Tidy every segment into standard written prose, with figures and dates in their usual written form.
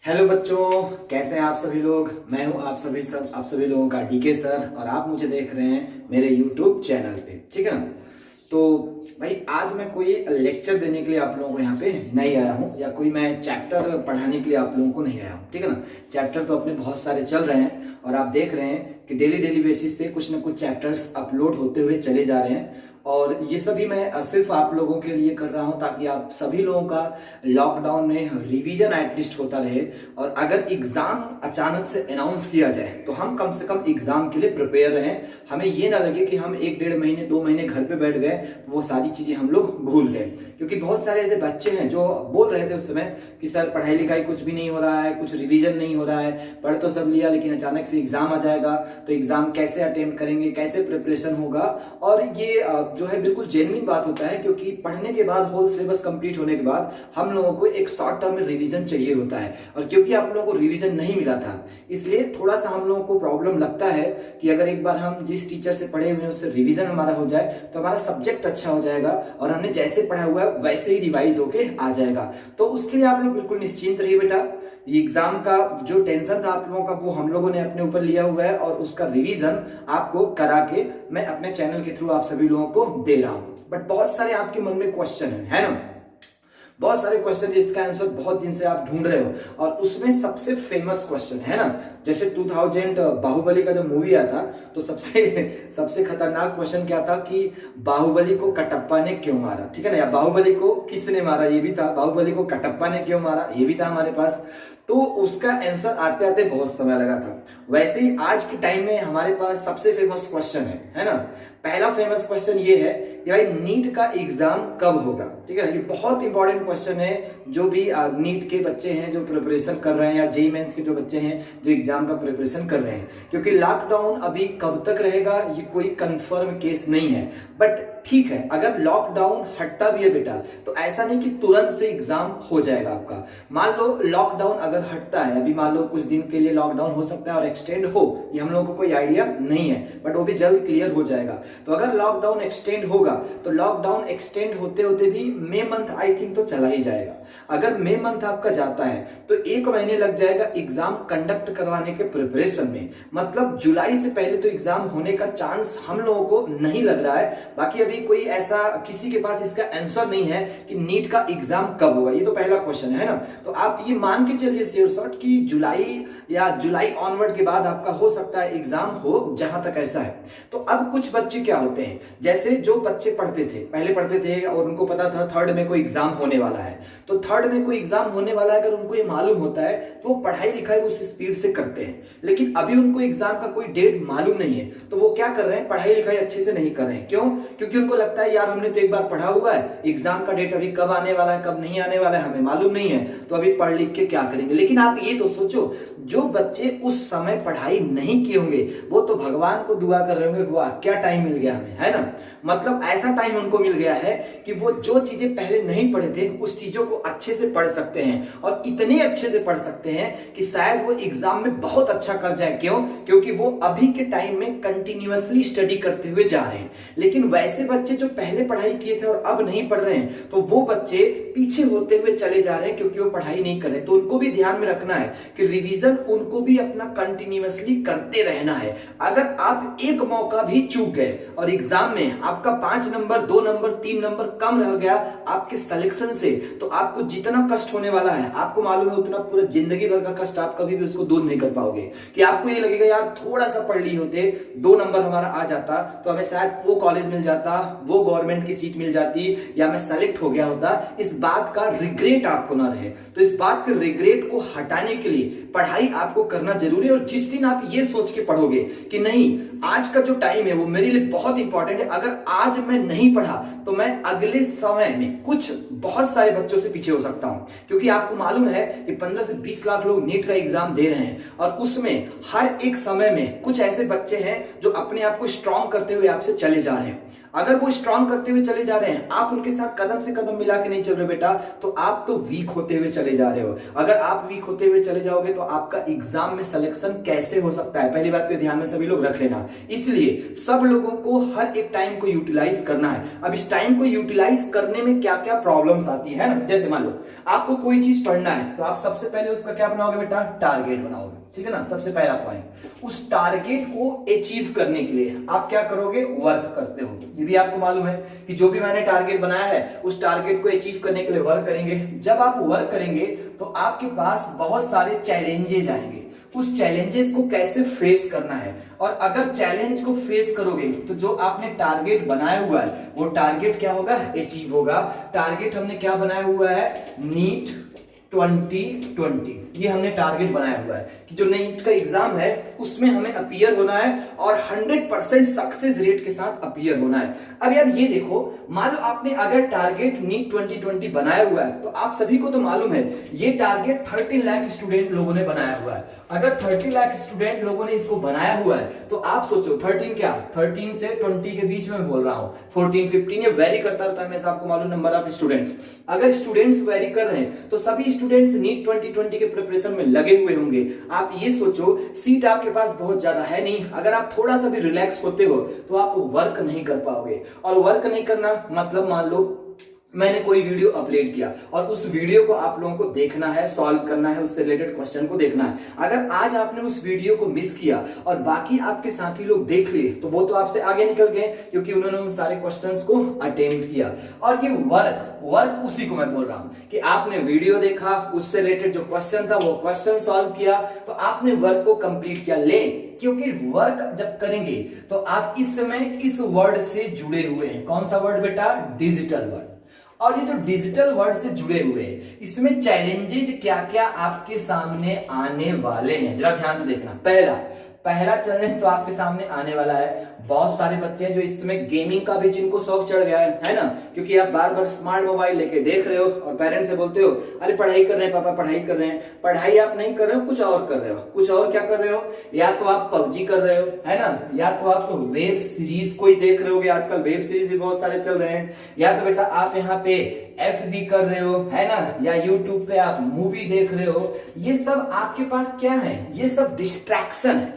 Hello बच्चों, कैसे हैं आप सभी लोग। मैं हूं आप सभी लोगों का डीके सर और आप मुझे देख रहे हैं मेरे यूट्यूब चैनल पे। ठीक है ना। तो भाई आज मैं कोई लेक्चर देने के लिए आप लोगों को यहाँ पे नहीं आया हूँ या कोई मैं चैप्टर पढ़ाने के लिए आप लोगों को नहीं आया हूँ। ठीक है ना। चैप्टर तो अपने बहुत सारे चल रहे हैं और आप देख रहे हैं कि डेली डेली बेसिस पे कुछ ना कुछ चैप्टर्स अपलोड होते हुए चले जा रहे हैं और ये सभी मैं सिर्फ आप लोगों के लिए कर रहा हूं ताकि आप सभी लोगों का लॉकडाउन में रिवीजन एटलीस्ट होता रहे और अगर एग्जाम अचानक से अनाउंस किया जाए तो हम कम से कम एग्जाम के लिए प्रिपेयर रहें। हमें ये ना लगे कि हम 1-1.5 महीने 2 महीने घर पे बैठ गए तो वो सारी चीजें हम लोग भूल गए, क्योंकि बहुत सारे ऐसे बच्चे हैं जो बोल रहे थे उस समय कि सर पढ़ाई लिखाई कुछ भी नहीं हो रहा है, कुछ रिविजन नहीं हो रहा है, पढ़ तो सब लिया लेकिन अचानक से एग्जाम आ जाएगा तो एग्जाम कैसे अटेम्प्ट करेंगे, कैसे प्रिपरेशन होगा। और ये जो है बिल्कुल जेन्युइन बात होता है, क्योंकि पढ़ने के बाद होल सिलेबस कंप्लीट होने के बाद हम लोगों को एक शॉर्ट टर्म में रिवीजन चाहिए होता है और क्योंकि आप लोगों को रिवीजन नहीं मिला था इसलिए थोड़ा सा हम लोगों को प्रॉब्लम लगता है कि अगर एक बार हम जिस टीचर से पढ़े हुए हैं उससे रिवीजन हमारा हो जाए तो हमारा सब्जेक्ट अच्छा हो जाएगा और हमने जैसे पढ़ा हुआ है वैसे ही रिवाइज होके आ जाएगा। तो उसके लिए आप लोग बिल्कुल निश्चिंत रहिए बेटा। ये एग्जाम का जो टेंशन था आप लोगों का वो हम लोगों ने अपने ऊपर लिया हुआ है और उसका रिवीजन आपको करा के मैं अपने चैनल के थ्रू आप सभी लोगों को दे रहा हूं। बट बहुत सारे आपके मन में क्वेश्चन है ना, बहुत सारे क्वेश्चन जिसका आंसर बहुत दिन से आप ढूंढ रहे हो और उसमें सबसे फेमस क्वेश्चन है ना, जैसे 2000 बाहुबली का जब मूवी आया था तो सबसे खतरनाक क्वेश्चन क्या था कि बाहुबली को कटप्पा ने क्यों मारा। ठीक है ना, या बाहुबली को किसने मारा ये भी था, बाहुबली को कटप्पा ने क्यों मारा ये भी था हमारे पास। तो उसका आंसर आते आते बहुत समय लगा था। वैसे ही आज के टाइम में हमारे पास सबसे फेमस क्वेश्चन है ना। पहला फेमस क्वेश्चन ये है कि भाई नीट का एग्जाम कब होगा। ठीक है, ये बहुत इंपॉर्टेंट क्वेश्चन है। जो भी नीट के बच्चे हैं जो प्रिपरेशन कर रहे हैं या जेईई मेंस के जो बच्चे हैं जो एग्जाम का प्रिपरेशन कर रहे हैं, क्योंकि लॉकडाउन अभी कब तक रहेगा ये कोई कंफर्म केस नहीं है। बट ठीक है, अगर लॉकडाउन हटता भी है बेटा तो ऐसा नहीं कि तुरंत से एग्जाम हो जाएगा आपका। मान लो लॉकडाउन अगर हटता है, अभी मान लो कुछ दिन के लिए लॉकडाउन हो सकता है और एक्सटेंड हो, ये हम लोगों को कोई आइडिया नहीं है, बट वो भी जल्द क्लियर हो जाएगा। तो अगर लॉकडाउन एक्सटेंड होगा तो लॉकडाउन एक्सटेंड होते होते भी मई मंथ आई थिंक तो चला ही जाएगा। अगर मई मंथ आपका जाता है तो 1 महीने लग जाएगा एग्जाम कंडक्ट करवाने के प्रिपरेशन में। मतलब जुलाई से पहले तो एग्जाम होने का चांस हम लोगों को नहीं लग रहा है। बाकी अभी कोई ऐसा किसी के पास इसका आंसर नहीं है कि नीट का एग्जाम कब होगा। ये तो पहला क्वेश्चन है ना। तो आप ये मान के चलिए श्योर शॉट कि जुलाई या जुलाई ऑनवर्ड के बाद आपका हो सकता है एग्जाम हो, जहां तक ऐसा है। तो अब कुछ बच्चे क्या होते हैं, जैसे जो बच्चे पहले पढ़ते थे और उनको पता था 3rd में कोई एग्जाम होने वाला है, तो 3rd में कोई एग्जाम होने वाला है, अगर उनको ये मालूम होता है तो वो पढ़ाई लिखाई उस स्पीड से करते हैं। लेकिन अभी उनको एग्जाम का कोई डेट मालूम नहीं है तो वो क्या कर रहे हैं, पढ़ाई लिखाई अच्छे से नहीं कर रहे हैं। क्यों? क्योंकि उनको लगता है यार हमने तो एक बार पढ़ा हुआ है, एग्जाम का डेट अभी कब आने वाला है कब नहीं आने वाला है हमें मालूम नहीं है, तो अभी पढ़ लिख के क्या करेंगे। लेकिन आप ये तो सोचो, जो बच्चे उस समय पढ़ाई नहीं किए होंगे वो तो भगवान को दुआ कर रहे होंगे, वाह क्या टाइम मिल गया हमें, है ना। मतलब ऐसा टाइम उनको मिल गया है कि वो जो चीजें पहले नहीं पढ़े थे उस चीजों को अच्छे से पढ़ सकते हैं और इतने अच्छे से पढ़ सकते हैं कि शायद वो एग्जाम में बहुत अच्छा कर जाए। क्यों? क्योंकि वो अभी के टाइम में कंटिन्यूअसली स्टडी करते हुए जा रहे हैं। लेकिन वैसे बच्चे जो पहले पढ़ाई किए थे और अब नहीं पढ़ रहे हैं तो वो बच्चे पीछे होते हुए चले जा रहे हैं क्योंकि वो पढ़ाई नहीं कर रहे। तो उनको भी ध्यान में रखना है कि रिवीजन उनको भी अपना कंटिन्यूअसली करते रहना है। अगर आप एक मौका भी चूक गए और एग्जाम में आपका 5 नंबर 2 नंबर 3 नंबर कम रह गया आपके सिलेक्शन से, तो आपको जितना कष्ट होने वाला है आपको मालूम है उतना पूरा जिंदगी भर का कष्ट आप कभी भी उसको दूर नहीं कर पाओगे। कि आपको ये लगेगा यार थोड़ा सा पढ़ लिए होते, 2 नंबर हमारा आ जाता तो हमें शायद वो कॉलेज मिल जाता, वो गवर्नमेंट की सीट मिल जाती या मैं सेलेक्ट हो गया होता। इस बात का रिग्रेट आपको ना रहे। तो इस बात के रिग्रेट को हटाने के लिए पढ़ाई आपको करना जरूरी है। और जिस दिन आप ये सोच के पढ़ोगे कि नहीं आज का जो टाइम है वो मेरे लिए बहुत इंपॉर्टेंट है, अगर आज मैं नहीं पढ़ा तो मैं अगले समय में कुछ बहुत सारे बच्चों से पीछे हो सकता हूं। क्योंकि आपको मालूम है कि 15 से 20 लाख लोग नीट का एग्जाम दे रहे हैं और उसमें हर एक समय में कुछ ऐसे बच्चे हैं जो अपने आप को स्ट्रॉन्ग करते हुए आपसे चले जा रहे हैं। अगर वो स्ट्रांग करते हुए चले जा रहे हैं, आप उनके साथ कदम से कदम मिला के नहीं चल रहे बेटा, तो आप तो वीक होते हुए चले जा रहे हो। अगर आप वीक होते हुए चले जाओगे तो आपका एग्जाम में सिलेक्शन कैसे हो सकता है? पहली बात तो ध्यान में सभी लोग रख लेना। इसलिए सब लोगों को हर एक टाइम को यूटिलाइज करना है। अब इस टाइम को यूटिलाइज करने में क्या क्या प्रॉब्लम्स आती है ना, जैसे मान लो आपको कोई चीज पढ़ना है तो आप सबसे पहले उसका क्या बनाओगे बेटा? टारगेट बनाओगे, ठीक है ना। सबसे पहला पॉइंट, उस टारगेट को अचीव करने के लिए आप क्या करोगे? वर्क करते हो। ये भी आपको मालूम है कि जो भी मैंने टारगेट बनाया है उस टारगेट को अचीव करने के लिए वर्क करेंगे। जब आप वर्क करेंगे तो आपके पास बहुत सारे चैलेंजेस आएंगे, उस चैलेंजेस को कैसे फेस करना है। और अगर चैलेंज को फेस करोगे तो जो आपने टारगेट बनाया हुआ है वो टारगेट क्या होगा? अचीव होगा। टारगेट हमने क्या बनाया हुआ है? नीट 2020, ये हमने टारगेट बनाया हुआ है कि जो नीट का एग्जाम है उसमें हमें अपीयर होना है और 100% सक्सेस रेट के साथ अपीयर होना है। अब यार ये देखो, मान लो आपने अगर टारगेट नीट 2020 बनाया हुआ है तो आप सभी को तो मालूम है ये टारगेट 30 लाख स्टूडेंट लोगों ने बनाया हुआ है। अगर 30 लाख स्टूडेंट लोगों ने इसको बनाया हुआ है तो आप सोचो 13 क्या, 13 से 20 के बीच में बोल रहा हूं, 14 15 ये वेरी करता रहता है, हमेशा आपको मालूम नंबर ऑफ स्टूडेंट्स। अगर स्टूडेंट्स वेरी कर रहे हैं तो सभी स्टूडेंट्स नीट 2020 के प्रिपरेशन में लगे हुए होंगे। आप ये सोचो सीट आपके पास बहुत ज्यादा है नहीं, अगर आप थोड़ा सा भी रिलैक्स होते हो तो आप वर्क नहीं कर पाओगे। और वर्क नहीं करना मतलब मान लो मैंने कोई वीडियो अपलोड किया और उस वीडियो को आप लोगों को देखना है, सॉल्व करना है, उससे रिलेटेड क्वेश्चन को देखना है। अगर आज आपने उस वीडियो को मिस किया और बाकी आपके साथी लोग देख लिए तो वो तो आपसे आगे निकल गए क्योंकि उन्होंने उन सारे क्वेश्चंस को अटेम्प्ट किया। और ये वर्क उसी को मैं बोल रहा हूं कि आपने वीडियो देखा, उससे रिलेटेड जो क्वेश्चन था वो क्वेश्चन सॉल्व किया, तो आपने वर्क को कंप्लीट किया। ले क्योंकि वर्क जब करेंगे तो आप इस समय इस वर्ड से जुड़े हुए हैं। कौन सा वर्ड बेटा? Digital word. और ये जो डिजिटल वर्ड से जुड़े हुए हैं इसमें चैलेंजेस क्या क्या आपके सामने आने वाले हैं, जरा ध्यान से देखना। पहला चैलेंज तो आपके सामने आने वाला है, बहुत सारे बच्चे हैं जो इस समय गेमिंग का भी जिनको शौक चढ़ गया है ना, क्योंकि आप बार बार स्मार्ट मोबाइल लेके देख रहे हो और पेरेंट्स से बोलते हो अरे पढ़ाई कर रहे हैं पापा, पढ़ाई कर रहे हैं। पढ़ाई आप नहीं कर रहे हो, कुछ और कर रहे हो। कुछ और क्या कर रहे हो? या तो आप पबजी कर रहे हो, है ना, या तो आप वेब सीरीज कोई देख रहे होगे, आजकल वेब सीरीज भी बहुत सारे चल रहे हैं, या तो बेटा आप यहाँ पे FB कर रहे हो, है ना, या YouTube पे आप मूवी देख रहे हो। ये सब आपके पास क्या है? ये सब डिस्ट्रैक्शन है।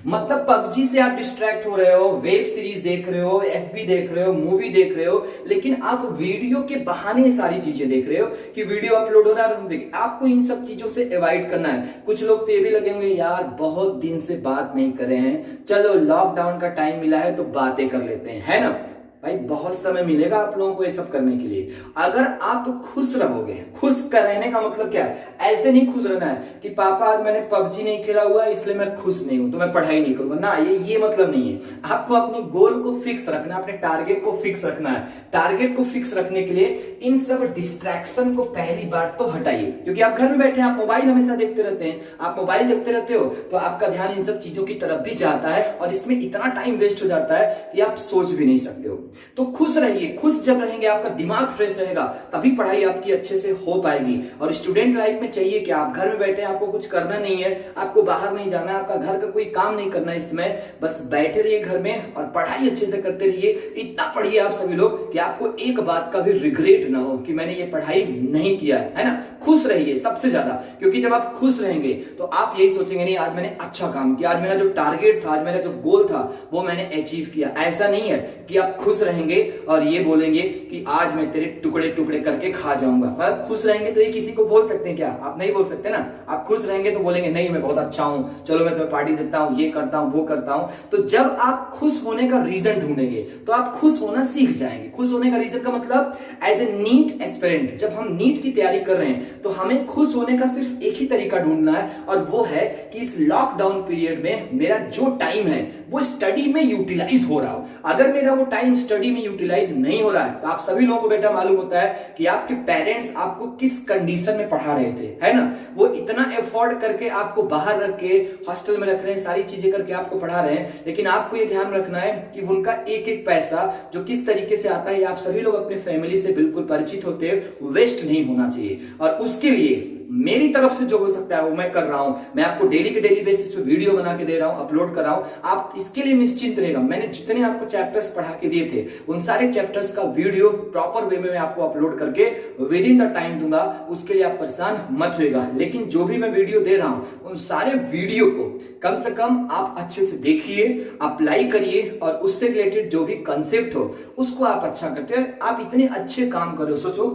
मतलब पबजी से आप डिस्ट्रैक्ट हो रहे हो, वेब सीरीज देख रहे हो, FB देख रहे हो, मूवी देख रहे हो, लेकिन आप वीडियो के बहाने सारी चीजें देख रहे हो कि वीडियो अपलोड हो रहा है। आपको इन सब चीजों से अवॉइड करना है। कुछ लोग तो ये भी लगेंगे यार बहुत दिन से बात नहीं करे हैं, चलो लॉकडाउन का टाइम मिला है तो बातें कर लेते हैं, है ना। भाई बहुत समय मिलेगा आप लोगों को ये सब करने के लिए। अगर आप खुश रहोगे, खुश कर रहने का मतलब क्या है? ऐसे नहीं खुश रहना है कि पापा आज मैंने पबजी नहीं खेला हुआ इसलिए मैं खुश नहीं हूं तो मैं पढ़ाई नहीं करूंगा ना, ये मतलब नहीं है। आपको अपने गोल को फिक्स रखना है, अपने टारगेट को फिक्स रखना है। टारगेट को फिक्स रखने के लिए इन सब डिस्ट्रैक्शन को पहली बार तो हटाइए, क्योंकि आप घर में बैठे हैं, आप मोबाइल हमेशा देखते रहते हैं। आप मोबाइल देखते रहते हो तो आपका ध्यान इन सब चीजों की तरफ भी जाता है और इसमें इतना टाइम वेस्ट हो जाता है कि आप सोच भी नहीं सकते हो। तो खुश रहिए, खुश जब रहेंगे आपका दिमाग फ्रेश रहेगा तभी पढ़ाई आपकी अच्छे से हो पाएगी। और स्टूडेंट लाइफ में चाहिए कि आप घर में बैठे, आपको कुछ करना नहीं है, आपको बाहर नहीं जाना है, आपका घर का कोई काम नहीं करना है, इसमें बस बैठे रहिए घर में और पढ़ाई अच्छे से करते रहिए। इतना पढ़िए आप सभी लोग कि आपको एक बात का भी रिग्रेट ना हो कि मैंने ये पढ़ाई नहीं किया है ना। खुश रहिए सबसे ज्यादा, क्योंकि जब आप खुश रहेंगे तो आप यही सोचेंगे नहीं आज मैंने अच्छा काम किया, आज मेरा जो टारगेट था, आज मेरा जो गोल था वो मैंने अचीव किया। ऐसा नहीं है कि आप खुश रहेंगे और ये बोलेंगे कि आज मैं तेरे टुकड़े टुकड़े करके खा जाऊंगा। मतलब खुश रहेंगे तो ये किसी को बोल सकते हैं क्या? आप नहीं बोल सकते ना। आप खुश रहेंगे तो बोलेंगे नहीं मैं बहुत अच्छा हूं, चलो मैं तुम्हें पार्टी देता हूं, ये करता हूं, वो करता हूं। तो जब आप खुश होने का रीजन ढूंढेंगे तो आप खुश होना सीख जाएंगे। खुश होने का रीजन का मतलब एज ए नीट एस्पिरेंट जब हम नीट की तैयारी कर रहे हैं तो हमें खुश होने का सिर्फ एक ही तरीका ढूंढना है और वो है कि इस लॉकडाउन पीरियड में मेरा जो टाइम है वो स्टडी में यूटिलाइज हो रहा हो। अगर मेरा वो टाइम स्टडी में यूटिलाइज नहीं हो रहा है तो आप सभी लोगों को बेटा मालूम होता है कि आपके पेरेंट्स आपको किस कंडीशन में पढ़ा रहे थे, है ना। वो इतना एफोर्ड करके आपको बाहर रख के हॉस्टल में रख रहे हैं, सारी चीजें करके आपको पढ़ा रहे हैं, लेकिन आपको ये ध्यान रखना है कि उनका एक एक पैसा जो किस तरीके से आता है आप सभी लोग अपने फैमिली से बिल्कुल परिचित होते हैं, वेस्ट नहीं होना चाहिए। और उसके लिए मेरी तरफ से जो हो सकता है वो मैं कर रहा हूं। मैं आपको डेली के डेली बेसिस पे वीडियो बना के दे रहा हूं, अपलोड कर रहा हूं। आप इसके लिए निश्चिंत रहेगा, मैंने जितने आपको चैप्टर्स पढ़ा के दिए थे उन सारे चैप्टर्स का वीडियो प्रॉपर वे में मैं आपको अपलोड करके विद इन द टाइम दूंगा, उसके लिए आप परेशान मत होइएगा। लेकिन जो भी मैं वीडियो दे रहा हूं उन सारे वीडियो को कम से कम आप अच्छे से देखिए, अप्लाई करिए और उससे रिलेटेड जो भी कंसेप्ट हो उसको आप अच्छा करते हैं। आप इतने अच्छे काम करो, सोचो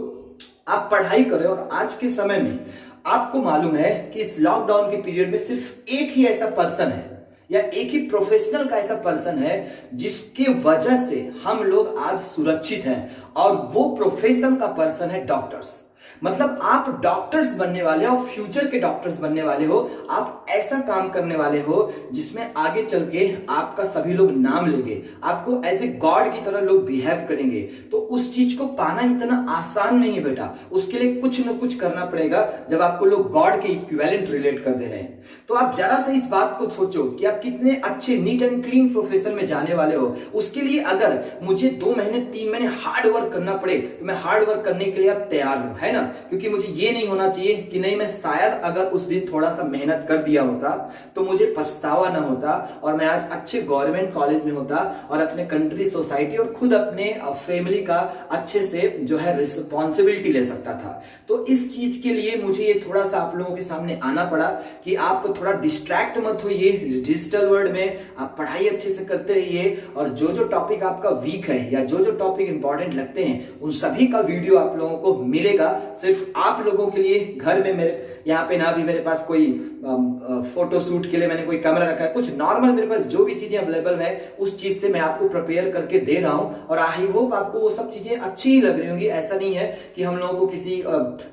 आप पढ़ाई करें और आज के समय में आपको मालूम है कि इस लॉकडाउन के पीरियड में सिर्फ एक ही ऐसा पर्सन है या एक ही प्रोफेशनल का ऐसा पर्सन है जिसकी वजह से हम लोग आज सुरक्षित हैं, और वो प्रोफेशन का पर्सन है डॉक्टर्स। मतलब आप डॉक्टर्स बनने वाले हो, फ्यूचर के डॉक्टर्स बनने वाले हो, आप ऐसा काम करने वाले हो जिसमें आगे चल के आपका सभी लोग नाम लेंगे, आपको ऐसे गॉड की तरह लोग बिहेव करेंगे। तो उस चीज को पाना इतना आसान नहीं है बेटा, उसके लिए कुछ न कुछ करना पड़ेगा जब आपको लोग गॉड के इक्विवेलेंट रिलेट कर दे रहे हैं। तो आप जरा से इस बात को सोचो कि आप कितने अच्छे नीट एंड क्लीन प्रोफेशन में जाने वाले हो। उसके लिए अगर मुझे 2 महीने 3 महीने हार्ड वर्क करना पड़े तो मैं हार्ड वर्क करने के लिए अब तैयार हूं, है ना। क्योंकि मुझे ये नहीं होना चाहिए कि नहीं, मैं शायद अगर उस दिन थोड़ा सा मेहनत कर दिया होता तो मुझे पछतावा ना होता और मैं आज अच्छे गवर्नमेंट कॉलेज में होता और अपने कंट्री, सोसाइटी और खुद अपने फैमिली का अच्छे से जो है रिस्पॉन्सिबिलिटी ले सकता था। तो इस चीज के लिए मुझे ये थोड़ा सा आप लोगों के सामने आना पड़ा कि आप थोड़ा डिस्ट्रैक्ट मत होइए डिजिटल वर्ल्ड में, आप पढ़ाई अच्छे से करते रहिए और जो जो टॉपिक आपका वीक है या जो जो टॉपिक इंपॉर्टेंट लगते हैं उन सभी का वीडियो आप लोगों को मिलेगा सिर्फ आप लोगों के लिए। घर में मेरे यहाँ पे ना भी मेरे पास कोई फोटो शूट के लिए मैंने कोई कैमरा रखा है, कुछ नॉर्मल मेरे पास जो भी चीजें अवेलेबल है उस चीज से मैं आपको प्रिपेयर करके दे रहा हूं और आई होप आपको वो सब चीजें अच्छी ही लग रही होंगी। ऐसा नहीं है कि हम लोगों को किसी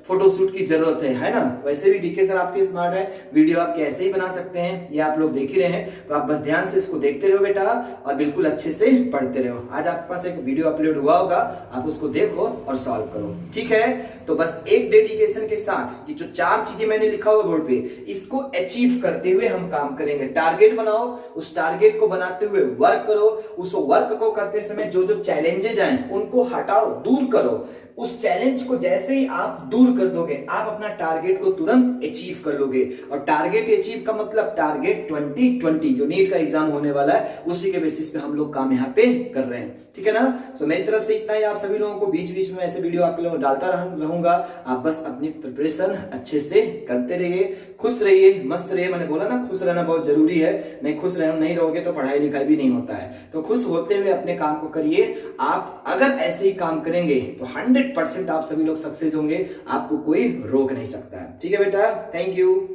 फोटो शूट की जरूरत है ना। वैसे भी डीके सर आपके स्मार्ट है, वीडियो आप कैसे ही बना सकते हैं ये आप लोग देख ही रहे हैं। तो आप बस ध्यान से इसको देखते रहो बेटा और बिल्कुल अच्छे से पढ़ते रहो। आज आपके पास एक वीडियो अपलोड हुआ होगा, आप उसको देखो और सॉल्व करो, ठीक है। तो बस एक डेडिकेशन के साथ ये जो 4 चीजें मैंने लिखा हुआ बोर्ड पे, इसको अचीव करते हुए हम काम करेंगे। टारगेट बनाओ, उस टारगेट को बनाते हुए वर्क करो, उस वर्क को करते समय जो जो चैलेंजेज आए उनको हटाओ, दूर करो। उस चैलेंज को जैसे ही आप दूर कर दोगे आप अपना टारगेट को तुरंत अचीव कर लोगे। और टारगेट अचीव का मतलब टारगेट 2020 जो नीट का एग्जाम होने वाला है उसी के बेसिस पे हम लोग काम यहाँ पे कर रहे हैं, ठीक है ना। तो मेरी तरफ से इतना ही। आप सभी लोगों को बीच बीच में ऐसे वीडियो आपके लोगों डालता रहूंगा। आप बस अपनी प्रिपरेशन अच्छे से करते रहिए, खुश रहिए, मस्त रहिए। मैंने बोला ना खुश रहना बहुत जरूरी है, नहीं खुश नहीं रहोगे तो पढ़ाई लिखाई भी नहीं होता है। तो खुश होते हुए अपने काम को करिए। आप अगर ऐसे ही काम करेंगे तो 100% आप सभी लोग सक्सेस होंगे, आपको कोई रोक नहीं सकता है, ठीक है बेटा। Thank you.